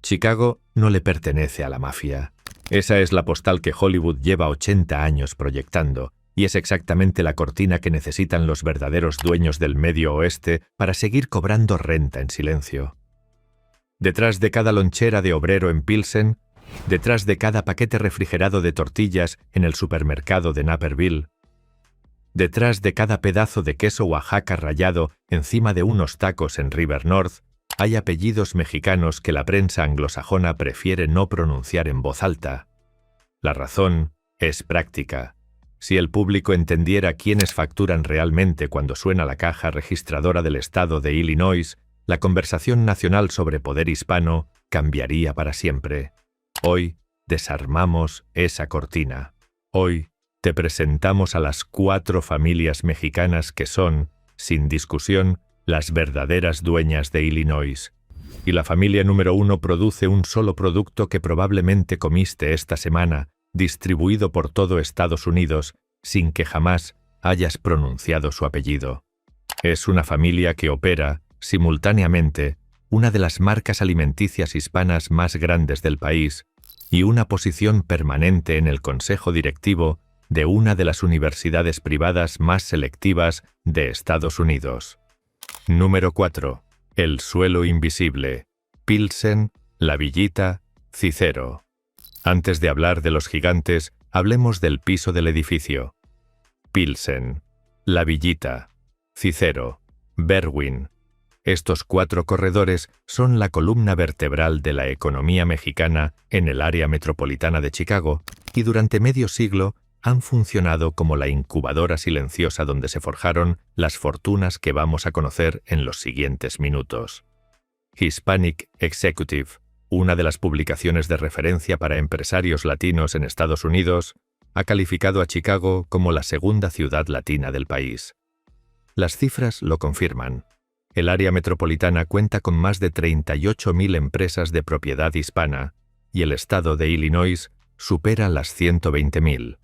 Chicago no le pertenece a la mafia. Esa es la postal que Hollywood lleva 80 años proyectando, y es exactamente la cortina que necesitan los verdaderos dueños del Medio Oeste para seguir cobrando renta en silencio. Detrás de cada lonchera de obrero en Pilsen, detrás de cada paquete refrigerado de tortillas en el supermercado de Naperville, detrás de cada pedazo de queso Oaxaca rallado encima de unos tacos en River North, hay apellidos mexicanos que la prensa anglosajona prefiere no pronunciar en voz alta. La razón es práctica. Si el público entendiera quiénes facturan realmente cuando suena la caja registradora del estado de Illinois, la conversación nacional sobre poder hispano cambiaría para siempre. Hoy desarmamos esa cortina. Hoy te presentamos a las 4 familias mexicanas que son, sin discusión, las verdaderas dueñas de Illinois. Y la familia número 1 produce un solo producto que probablemente comiste esta semana, distribuido por todo Estados Unidos, sin que jamás hayas pronunciado su apellido. Es una familia que opera, simultáneamente, una de las marcas alimenticias hispanas más grandes del país y una posición permanente en el consejo directivo de una de las universidades privadas más selectivas de Estados Unidos. Número 4. El suelo invisible. Pilsen, La Villita, Cicero. Antes de hablar de los gigantes, hablemos del piso del edificio. Pilsen, La Villita, Cicero, Berwyn. Estos 4 corredores son la columna vertebral de la economía mexicana en el área metropolitana de Chicago y durante medio siglo han funcionado como la incubadora silenciosa donde se forjaron las fortunas que vamos a conocer en los siguientes minutos. Hispanic Executive, una de las publicaciones de referencia para empresarios latinos en Estados Unidos, ha calificado a Chicago como la segunda ciudad latina del país. Las cifras lo confirman. El área metropolitana cuenta con más de 38.000 empresas de propiedad hispana y el estado de Illinois supera las 120.000.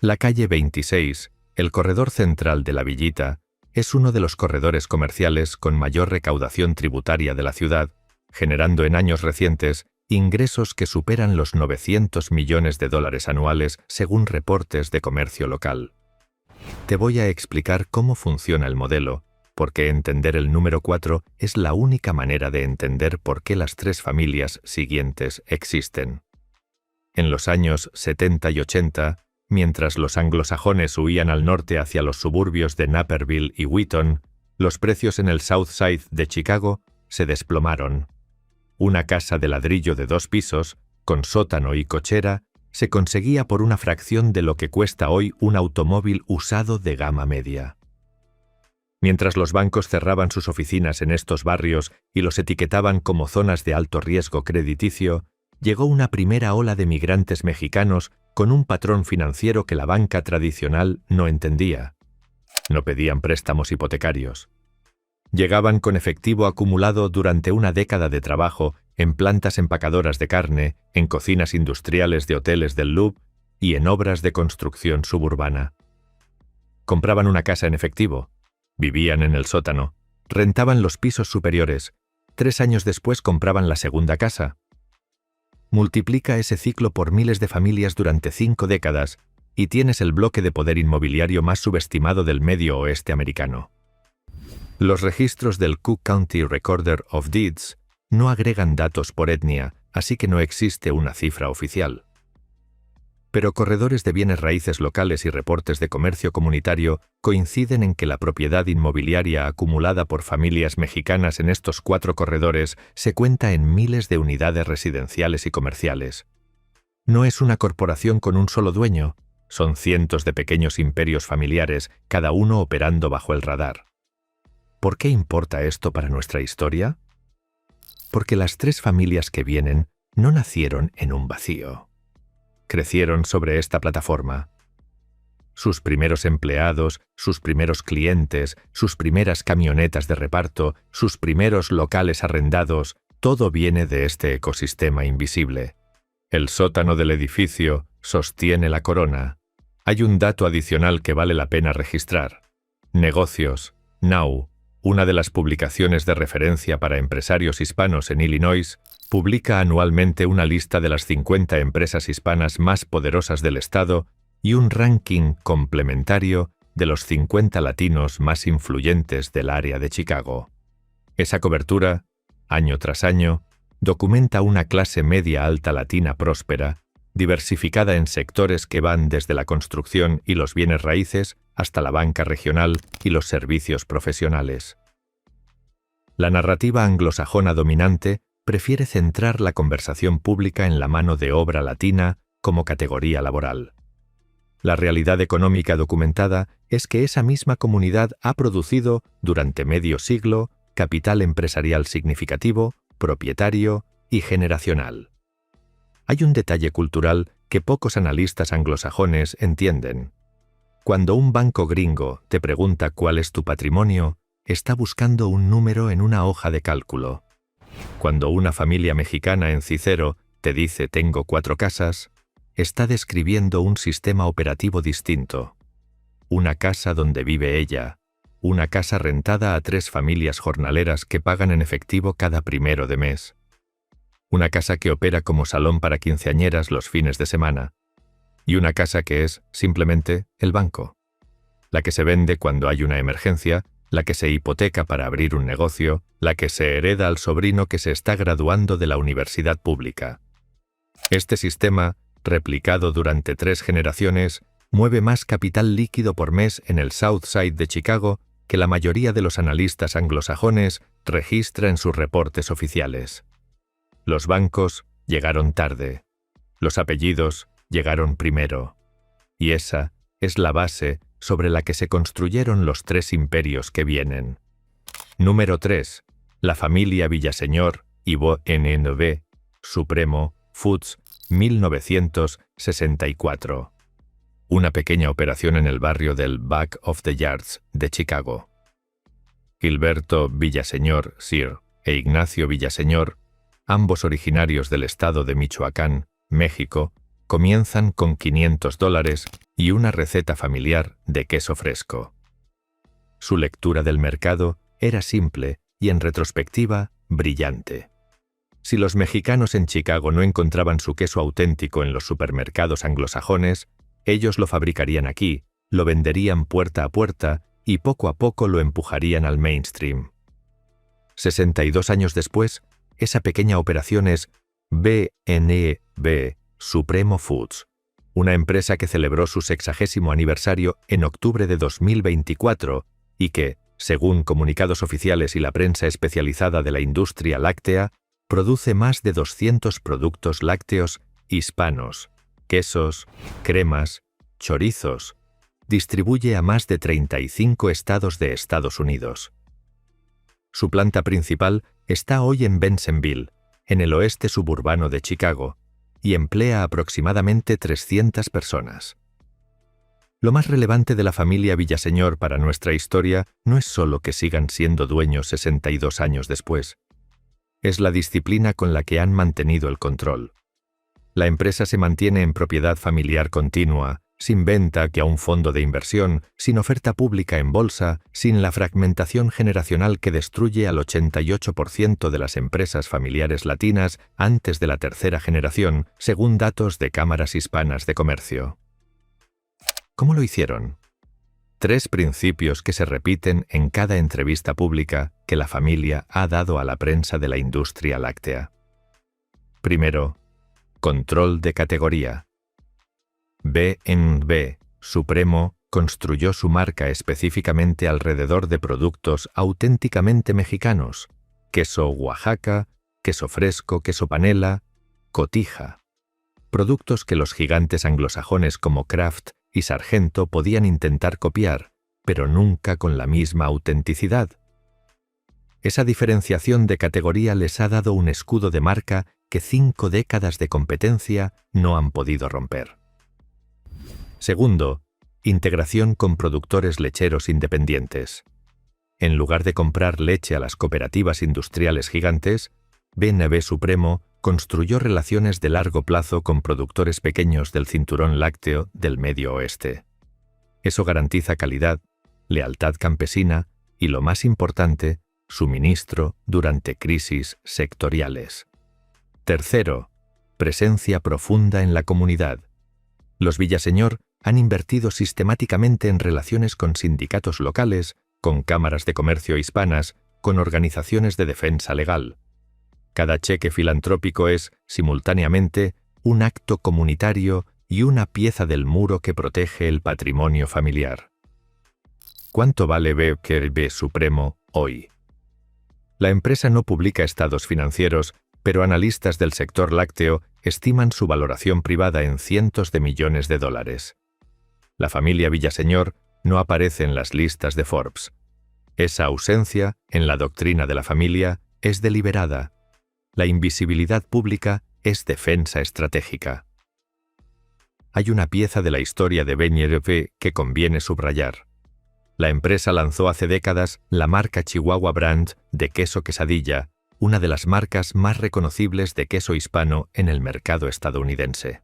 La calle 26, el corredor central de La Villita, es uno de los corredores comerciales con mayor recaudación tributaria de la ciudad, generando en años recientes ingresos que superan los $900 millones anuales según reportes de comercio local. Te voy a explicar cómo funciona el modelo, porque entender el número 4 es la única manera de entender por qué las 3 familias siguientes existen. En los años 70 y 80, mientras los anglosajones huían al norte hacia los suburbios de Naperville y Wheaton, los precios en el South Side de Chicago se desplomaron. Una casa de ladrillo de 2 pisos, con sótano y cochera, se conseguía por una fracción de lo que cuesta hoy un automóvil usado de gama media. Mientras los bancos cerraban sus oficinas en estos barrios y los etiquetaban como zonas de alto riesgo crediticio, llegó una primera ola de migrantes mexicanos con un patrón financiero que la banca tradicional no entendía. No pedían préstamos hipotecarios. Llegaban con efectivo acumulado durante una década de trabajo en plantas empacadoras de carne, en cocinas industriales de hoteles del Louvre y en obras de construcción suburbana. Compraban una casa en efectivo, vivían en el sótano, rentaban los pisos superiores. 3 años después compraban la segunda casa. Multiplica ese ciclo por miles de familias durante 5 décadas y tienes el bloque de poder inmobiliario más subestimado del medio oeste americano. Los registros del Cook County Recorder of Deeds no agregan datos por etnia, así que no existe una cifra oficial. Pero corredores de bienes raíces locales y reportes de comercio comunitario coinciden en que la propiedad inmobiliaria acumulada por familias mexicanas en estos 4 corredores se cuenta en miles de unidades residenciales y comerciales. No es una corporación con un solo dueño, son cientos de pequeños imperios familiares, cada uno operando bajo el radar. ¿Por qué importa esto para nuestra historia? Porque las 3 familias que vienen no nacieron en un vacío. Crecieron sobre esta plataforma. Sus primeros empleados, sus primeros clientes, sus primeras camionetas de reparto, sus primeros locales arrendados, todo viene de este ecosistema invisible. El sótano del edificio sostiene la corona. Hay un dato adicional que vale la pena registrar. Negocios, Now, una de las publicaciones de referencia para empresarios hispanos en Illinois, Publica anualmente una lista de las 50 empresas hispanas más poderosas del estado y un ranking complementario de los 50 latinos más influyentes del área de Chicago. Esa cobertura, año tras año, documenta una clase media alta latina próspera, diversificada en sectores que van desde la construcción y los bienes raíces hasta la banca regional y los servicios profesionales. La narrativa anglosajona dominante prefiere centrar la conversación pública en la mano de obra latina como categoría laboral. La realidad económica documentada es que esa misma comunidad ha producido, durante medio siglo, capital empresarial significativo, propietario y generacional. Hay un detalle cultural que pocos analistas anglosajones entienden. Cuando un banco gringo te pregunta cuál es tu patrimonio, está buscando un número en una hoja de cálculo. Cuando una familia mexicana en Cicero te dice tengo 4 casas, está describiendo un sistema operativo distinto. Una casa donde vive ella, una casa rentada a 3 familias jornaleras que pagan en efectivo cada 1 de mes. Una casa que opera como salón para quinceañeras los fines de semana. Y una casa que es, simplemente, el banco. La que se vende cuando hay una emergencia, la que se hipoteca para abrir un negocio, la que se hereda al sobrino que se está graduando de la universidad pública. Este sistema, replicado durante 3 generaciones, mueve más capital líquido por mes en el South Side de Chicago que la mayoría de los analistas anglosajones registra en sus reportes oficiales. Los bancos llegaron tarde. Los apellidos llegaron primero. Y esa es la base sobre la que se construyeron los 3 imperios que vienen. Número 3. La familia Villaseñor y BNB, Supremo, Foods, 1964. Una pequeña operación en el barrio del Back of the Yards de Chicago. Gilberto Villaseñor, Sr., e Ignacio Villaseñor, ambos originarios del estado de Michoacán, México, comienzan con $500 y una receta familiar de queso fresco. Su lectura del mercado era simple y, en retrospectiva, brillante. Si los mexicanos en Chicago no encontraban su queso auténtico en los supermercados anglosajones, ellos lo fabricarían aquí, lo venderían puerta a puerta y poco a poco lo empujarían al mainstream. 62 años después, esa pequeña operación es BNB, Supremo Foods, una empresa que celebró su 60º aniversario en octubre de 2024 y que, según comunicados oficiales y la prensa especializada de la industria láctea, produce más de 200 productos lácteos hispanos, quesos, cremas, chorizos. Distribuye a más de 35 estados de Estados Unidos. Su planta principal está hoy en Bensenville, en el oeste suburbano de Chicago, y emplea aproximadamente 300 personas. Lo más relevante de la familia Villaseñor para nuestra historia no es solo que sigan siendo dueños 62 años después. Es la disciplina con la que han mantenido el control. La empresa se mantiene en propiedad familiar continua, sin venta que a un fondo de inversión, sin oferta pública en bolsa, sin la fragmentación generacional que destruye al 88% de las empresas familiares latinas antes de la 3ª generación, según datos de cámaras hispanas de comercio. ¿Cómo lo hicieron? 3 principios que se repiten en cada entrevista pública que la familia ha dado a la prensa de la industria láctea. Primero, control de categoría. BNB, Supremo, construyó su marca específicamente alrededor de productos auténticamente mexicanos: queso Oaxaca, queso fresco, queso panela, cotija. Productos que los gigantes anglosajones como Kraft y Sargento podían intentar copiar, pero nunca con la misma autenticidad. Esa diferenciación de categoría les ha dado un escudo de marca que 5 décadas de competencia no han podido romper. Segundo, integración con productores lecheros independientes. En lugar de comprar leche a las cooperativas industriales gigantes, BNB Supremo construyó relaciones de largo plazo con productores pequeños del cinturón lácteo del Medio Oeste. Eso garantiza calidad, lealtad campesina y, lo más importante, suministro durante crisis sectoriales. Tercero, presencia profunda en la comunidad. Los Villaseñor han invertido sistemáticamente en relaciones con sindicatos locales, con cámaras de comercio hispanas, con organizaciones de defensa legal. Cada cheque filantrópico es, simultáneamente, un acto comunitario y una pieza del muro que protege el patrimonio familiar. ¿Cuánto vale BNB Supremo hoy? La empresa no publica estados financieros, pero analistas del sector lácteo estiman su valoración privada en cientos de millones de dólares. La familia Villaseñor no aparece en las listas de Forbes. Esa ausencia, en la doctrina de la familia, es deliberada. La invisibilidad pública es defensa estratégica. Hay una pieza de la historia de BNB que conviene subrayar. La empresa lanzó hace décadas la marca Chihuahua Brand de queso quesadilla, una de las marcas más reconocibles de queso hispano en el mercado estadounidense.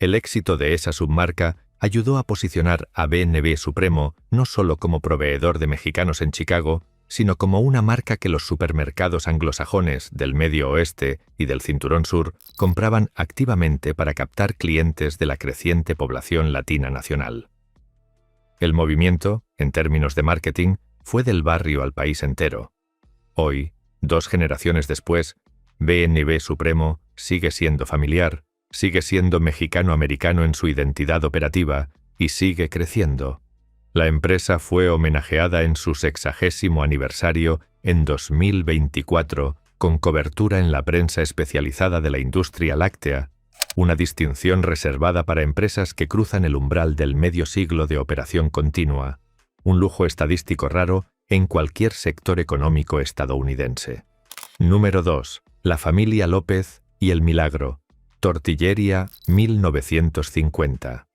El éxito de esa submarca ayudó a posicionar a BNB Supremo no solo como proveedor de mexicanos en Chicago, sino como una marca que los supermercados anglosajones del Medio Oeste y del Cinturón Sur compraban activamente para captar clientes de la creciente población latina nacional. El movimiento, en términos de marketing, fue del barrio al país entero. Hoy, 2 generaciones después, BNB Supremo sigue siendo familiar, sigue siendo mexicano-americano en su identidad operativa y sigue creciendo. La empresa fue homenajeada en su 60º aniversario en 2024 con cobertura en la prensa especializada de la industria láctea, una distinción reservada para empresas que cruzan el umbral del medio siglo de operación continua, un lujo estadístico raro en cualquier sector económico estadounidense. Número 2. La familia López y el milagro. Tortillería 1950.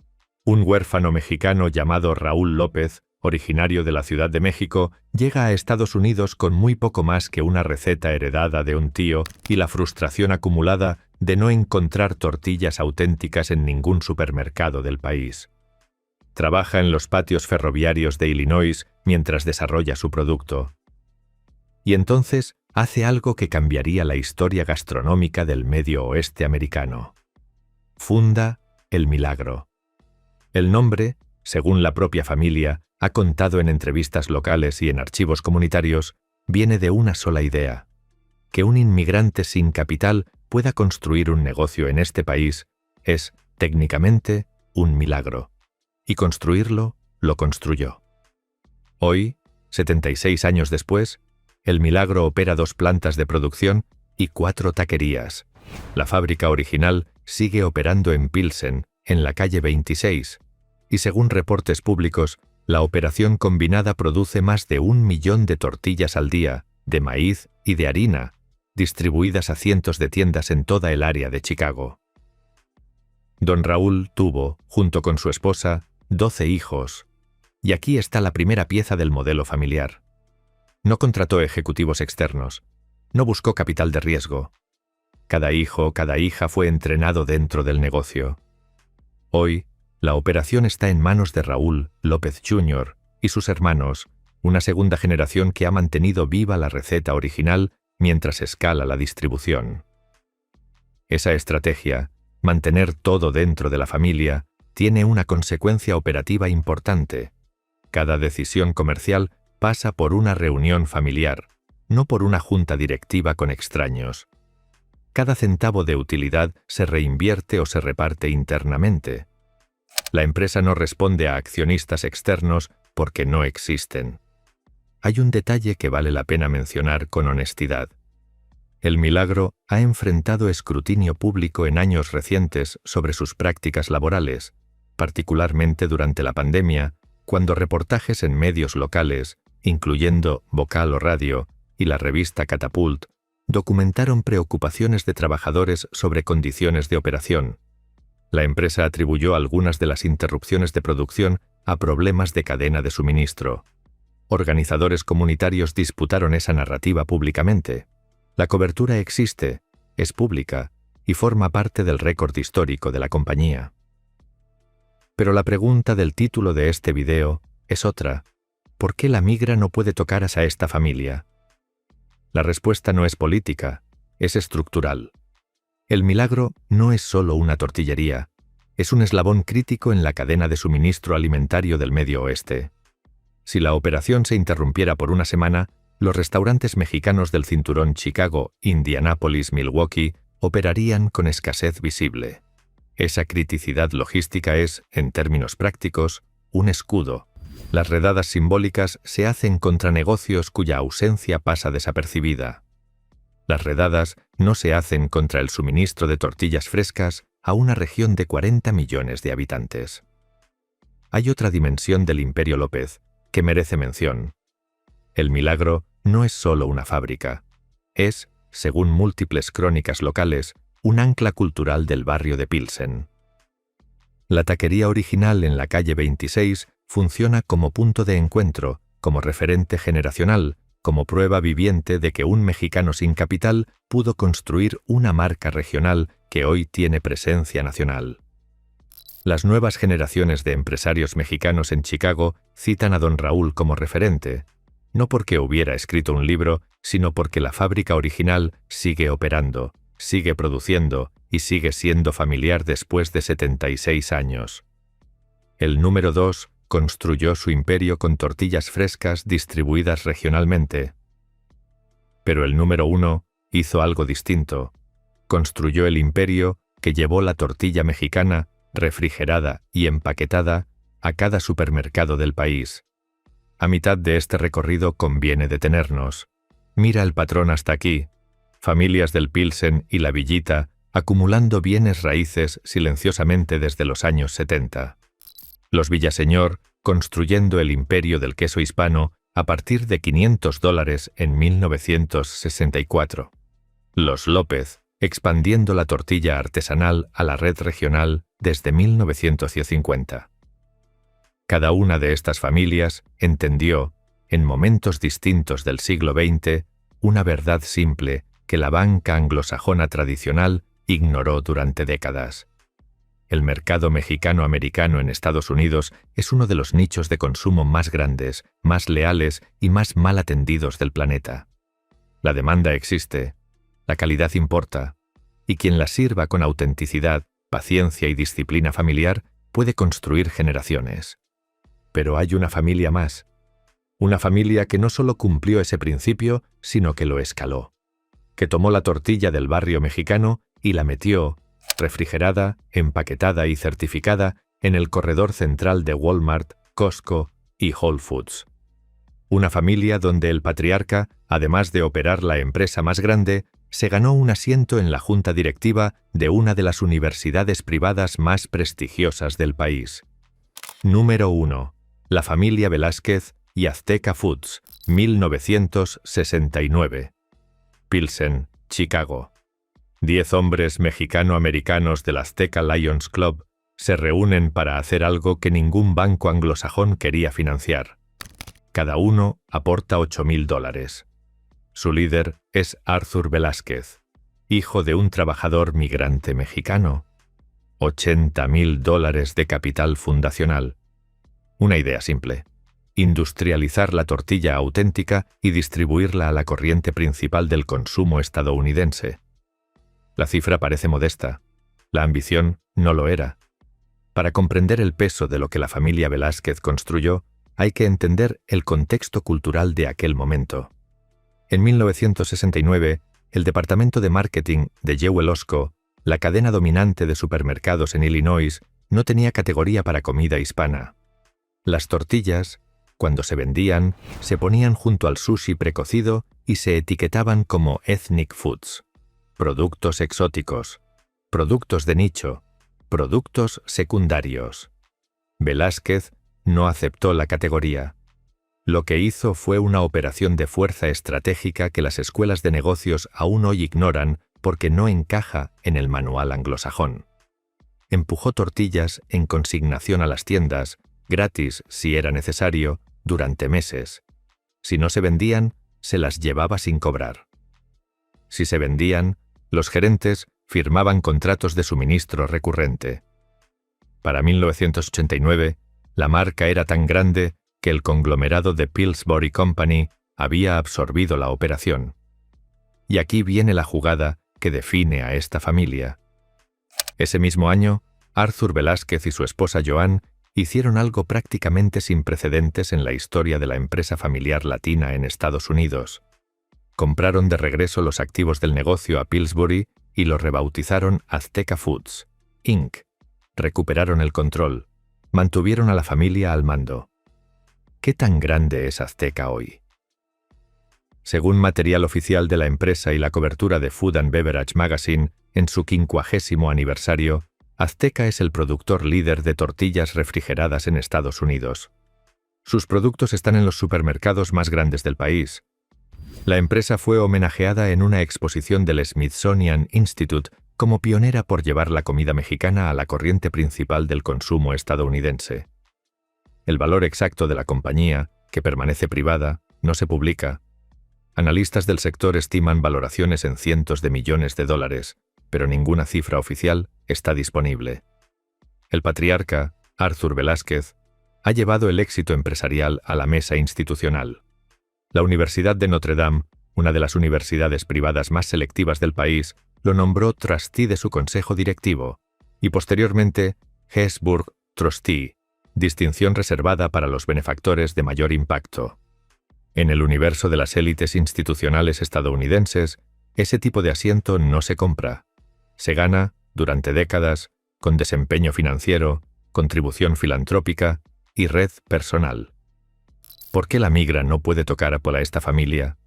Un huérfano mexicano llamado Raúl López, originario de la Ciudad de México, llega a Estados Unidos con muy poco más que una receta heredada de un tío y la frustración acumulada de no encontrar tortillas auténticas en ningún supermercado del país. Trabaja en los patios ferroviarios de Illinois mientras desarrolla su producto. Y entonces hace algo que cambiaría la historia gastronómica del Medio Oeste americano. Funda El Milagro. El nombre, según la propia familia, ha contado en entrevistas locales y en archivos comunitarios, viene de una sola idea: que un inmigrante sin capital pueda construir un negocio en este país es, técnicamente, un milagro. Y construirlo, lo construyó. Hoy, 76 años después, El Milagro opera 2 plantas de producción y 4 taquerías. La fábrica original sigue operando en Pilsen, en la calle 26, y según reportes públicos, la operación combinada produce más de 1 millón de tortillas al día, de maíz y de harina, distribuidas a cientos de tiendas en toda el área de Chicago. Don Raúl tuvo, junto con su esposa, 12 hijos, y aquí está la primera pieza del modelo familiar. No contrató ejecutivos externos, no buscó capital de riesgo. Cada hijo, cada hija fue entrenado dentro del negocio. Hoy, la operación está en manos de Raúl López Jr. y sus hermanos, una segunda generación que ha mantenido viva la receta original mientras escala la distribución. Esa estrategia, mantener todo dentro de la familia, tiene una consecuencia operativa importante. Cada decisión comercial pasa por una reunión familiar, no por una junta directiva con extraños. Cada centavo de utilidad se reinvierte o se reparte internamente. La empresa no responde a accionistas externos porque no existen. Hay un detalle que vale la pena mencionar con honestidad. El Milagro ha enfrentado escrutinio público en años recientes sobre sus prácticas laborales, particularmente durante la pandemia, cuando reportajes en medios locales, incluyendo Vocal o Radio y la revista Catapult, documentaron preocupaciones de trabajadores sobre condiciones de operación. La empresa atribuyó algunas de las interrupciones de producción a problemas de cadena de suministro. Organizadores comunitarios disputaron esa narrativa públicamente. La cobertura existe, es pública y forma parte del récord histórico de la compañía. Pero la pregunta del título de este video es otra: ¿por qué la migra no puede tocar a esta familia? La respuesta no es política, es estructural. El Milagro no es solo una tortillería, es un eslabón crítico en la cadena de suministro alimentario del Medio Oeste. Si la operación se interrumpiera por una semana, los restaurantes mexicanos del cinturón Chicago, Indianápolis, Milwaukee operarían con escasez visible. Esa criticidad logística es, en términos prácticos, un escudo. Las redadas simbólicas se hacen contra negocios cuya ausencia pasa desapercibida. Las redadas no se hacen contra el suministro de tortillas frescas a una región de 40 millones de habitantes. Hay otra dimensión del Imperio López que merece mención. El Milagro no es solo una fábrica. Es, según múltiples crónicas locales, un ancla cultural del barrio de Pilsen. La taquería original en la calle 26 funciona como punto de encuentro, como referente generacional, como prueba viviente de que un mexicano sin capital pudo construir una marca regional que hoy tiene presencia nacional. Las nuevas generaciones de empresarios mexicanos en Chicago citan a don Raúl como referente, no porque hubiera escrito un libro, sino porque la fábrica original sigue operando, sigue produciendo y sigue siendo familiar después de 76 años. El número 2 construyó su imperio con tortillas frescas distribuidas regionalmente. Pero el número 1 hizo algo distinto. Construyó el imperio que llevó la tortilla mexicana, refrigerada y empaquetada, a cada supermercado del país. A mitad de este recorrido conviene detenernos. Mira el patrón hasta aquí. Familias del Pilsen y la Villita acumulando bienes raíces silenciosamente desde los años 70. Los Villaseñor construyendo el imperio del queso hispano a partir de $500 en 1964. Los López expandiendo la tortilla artesanal a la red regional desde 1950. Cada una de estas familias entendió, en momentos distintos del siglo XX, una verdad simple que la banca anglosajona tradicional ignoró durante décadas. El mercado mexicano-americano en Estados Unidos es uno de los nichos de consumo más grandes, más leales y más mal atendidos del planeta. La demanda existe, la calidad importa, y quien la sirva con autenticidad, paciencia y disciplina familiar puede construir generaciones. Pero hay una familia más. Una familia que no solo cumplió ese principio, sino que lo escaló. Que tomó la tortilla del barrio mexicano y la metió, refrigerada, empaquetada y certificada, en el corredor central de Walmart, Costco y Whole Foods. Una familia donde el patriarca, además de operar la empresa más grande, se ganó un asiento en la junta directiva de una de las universidades privadas más prestigiosas del país. Número 1. La familia Velázquez y Azteca Foods, 1969. Pilsen, Chicago. 10 hombres mexicano-americanos del Azteca Lions Club se reúnen para hacer algo que ningún banco anglosajón quería financiar. Cada uno aporta $8,000. Su líder es Arthur Velázquez, hijo de un trabajador migrante mexicano. $80,000 de capital fundacional. Una idea simple: industrializar la tortilla auténtica y distribuirla a la corriente principal del consumo estadounidense. La cifra parece modesta. La ambición no lo era. Para comprender el peso de lo que la familia Velázquez construyó, hay que entender el contexto cultural de aquel momento. En 1969, el departamento de marketing de Jewel Osco, la cadena dominante de supermercados en Illinois, no tenía categoría para comida hispana. Las tortillas, cuando se vendían, se ponían junto al sushi precocido y se etiquetaban como ethnic foods. Productos exóticos, productos de nicho, productos secundarios. Velázquez no aceptó la categoría. Lo que hizo fue una operación de fuerza estratégica que las escuelas de negocios aún hoy ignoran porque no encaja en el manual anglosajón. Empujó tortillas en consignación a las tiendas, gratis si era necesario, durante meses. Si no se vendían, se las llevaba sin cobrar. Si se vendían, los gerentes firmaban contratos de suministro recurrente. Para 1989, la marca era tan grande que el conglomerado de Pillsbury Company había absorbido la operación. Y aquí viene la jugada que define a esta familia. Ese mismo año, Arthur Velázquez y su esposa Joan hicieron algo prácticamente sin precedentes en la historia de la empresa familiar latina en Estados Unidos. Compraron de regreso los activos del negocio a Pillsbury y lo rebautizaron Azteca Foods, Inc. Recuperaron el control, mantuvieron a la familia al mando. ¿Qué tan grande es Azteca hoy? Según material oficial de la empresa y la cobertura de Food and Beverage Magazine, en su 50º aniversario, Azteca es el productor líder de tortillas refrigeradas en Estados Unidos. Sus productos están en los supermercados más grandes del país. La empresa fue homenajeada en una exposición del Smithsonian Institute como pionera por llevar la comida mexicana a la corriente principal del consumo estadounidense. El valor exacto de la compañía, que permanece privada, no se publica. Analistas del sector estiman valoraciones en cientos de millones de dólares, pero ninguna cifra oficial está disponible. El patriarca, Arthur Velázquez, ha llevado el éxito empresarial a la mesa institucional. La Universidad de Notre Dame, una de las universidades privadas más selectivas del país, lo nombró trustee de su consejo directivo y posteriormente Hesburgh Trustee, distinción reservada para los benefactores de mayor impacto. En el universo de las élites institucionales estadounidenses, ese tipo de asiento no se compra. Se gana, durante décadas, con desempeño financiero, contribución filantrópica y red personal. ¿Por qué la migra no puede tocar a esta familia?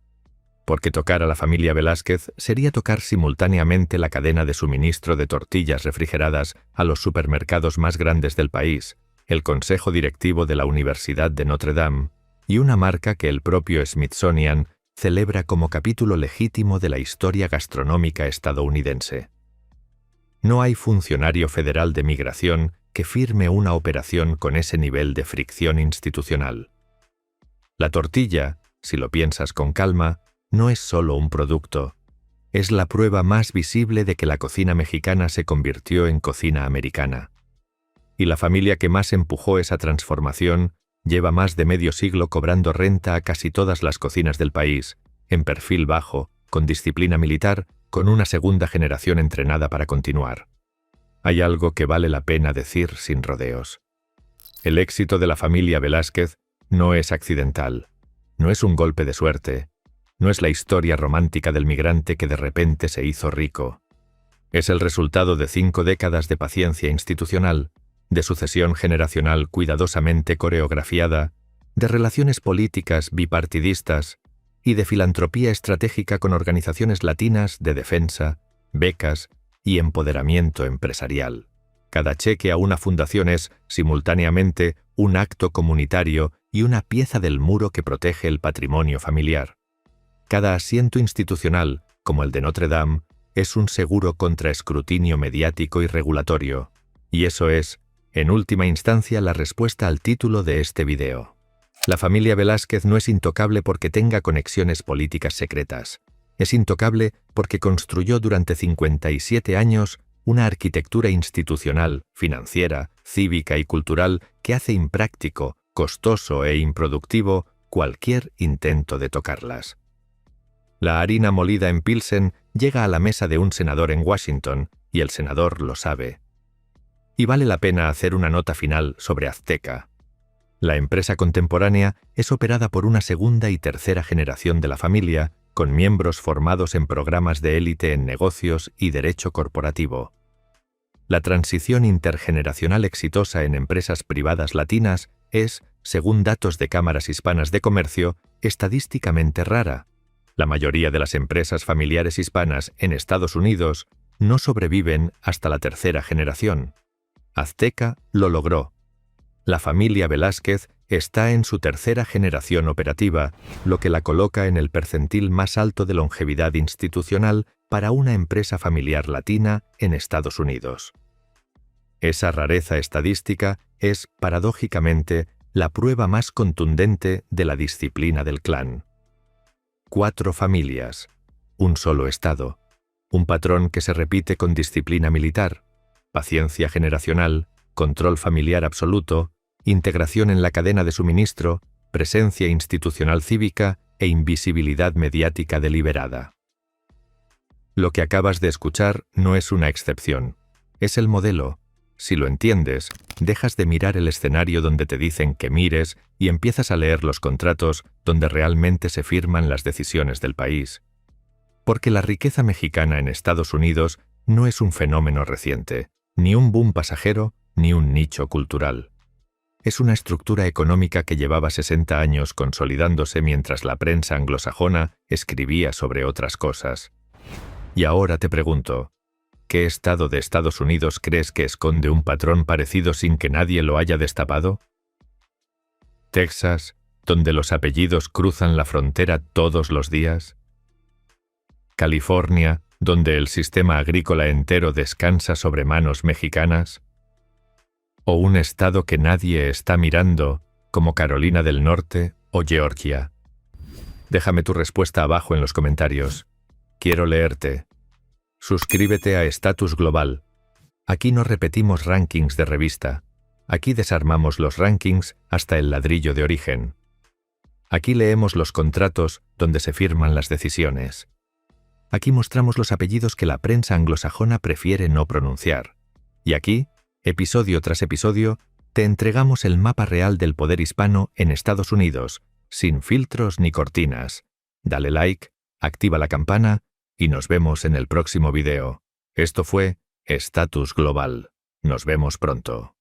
Porque tocar a la familia Velázquez sería tocar simultáneamente la cadena de suministro de tortillas refrigeradas a los supermercados más grandes del país, el consejo directivo de la Universidad de Notre Dame y una marca que el propio Smithsonian celebra como capítulo legítimo de la historia gastronómica estadounidense. No hay funcionario federal de migración que firme una operación con ese nivel de fricción institucional. La tortilla, si lo piensas con calma, no es solo un producto. Es la prueba más visible de que la cocina mexicana se convirtió en cocina americana. Y la familia que más empujó esa transformación lleva más de medio siglo cobrando renta a casi todas las cocinas del país, en perfil bajo, con disciplina militar, con una segunda generación entrenada para continuar. Hay algo que vale la pena decir sin rodeos. El éxito de la familia Velázquez no es accidental, no es un golpe de suerte, no es la historia romántica del migrante que de repente se hizo rico. Es el resultado de 5 décadas de paciencia institucional, de sucesión generacional cuidadosamente coreografiada, de relaciones políticas bipartidistas y de filantropía estratégica con organizaciones latinas de defensa, becas y empoderamiento empresarial. Cada cheque a una fundación es, simultáneamente, un acto comunitario y una pieza del muro que protege el patrimonio familiar. Cada asiento institucional, como el de Notre Dame, es un seguro contra escrutinio mediático y regulatorio. Y eso es, en última instancia, la respuesta al título de este video. La familia Velázquez no es intocable porque tenga conexiones políticas secretas. Es intocable porque construyó durante 57 años una arquitectura institucional, financiera, cívica y cultural que hace impráctico, costoso e improductivo cualquier intento de tocarlas. La harina molida en Pilsen llega a la mesa de un senador en Washington, y el senador lo sabe. Y vale la pena hacer una nota final sobre Azteca. La empresa contemporánea es operada por una segunda y tercera generación de la familia, con miembros formados en programas de élite en negocios y derecho corporativo. La transición intergeneracional exitosa en empresas privadas latinas es, según datos de cámaras hispanas de comercio, estadísticamente rara. La mayoría de las empresas familiares hispanas en Estados Unidos no sobreviven hasta la tercera generación. Azteca lo logró. La familia Velázquez está en su tercera generación operativa, lo que la coloca en el percentil más alto de longevidad institucional para una empresa familiar latina en Estados Unidos. Esa rareza estadística es, paradójicamente, la prueba más contundente de la disciplina del clan. 4 familias, un solo estado, un patrón que se repite con disciplina militar, paciencia generacional, control familiar absoluto, integración en la cadena de suministro, presencia institucional cívica e invisibilidad mediática deliberada. Lo que acabas de escuchar no es una excepción. Es el modelo. Si lo entiendes, dejas de mirar el escenario donde te dicen que mires y empiezas a leer los contratos donde realmente se firman las decisiones del país. Porque la riqueza mexicana en Estados Unidos no es un fenómeno reciente, ni un boom pasajero, ni un nicho cultural. Es una estructura económica que llevaba 60 años consolidándose mientras la prensa anglosajona escribía sobre otras cosas. Y ahora te pregunto, ¿qué estado de Estados Unidos crees que esconde un patrón parecido sin que nadie lo haya destapado? ¿Texas, donde los apellidos cruzan la frontera todos los días? ¿California, donde el sistema agrícola entero descansa sobre manos mexicanas? ¿O un estado que nadie está mirando, como Carolina del Norte o Georgia? Déjame tu respuesta abajo en los comentarios. Quiero leerte. Suscríbete a Status Global. Aquí no repetimos rankings de revista. Aquí desarmamos los rankings hasta el ladrillo de origen. Aquí leemos los contratos donde se firman las decisiones. Aquí mostramos los apellidos que la prensa anglosajona prefiere no pronunciar. Y aquí, episodio tras episodio, te entregamos el mapa real del poder hispano en Estados Unidos, sin filtros ni cortinas. Dale like, activa la campana y nos vemos en el próximo video. Esto fue Status Global. Nos vemos pronto.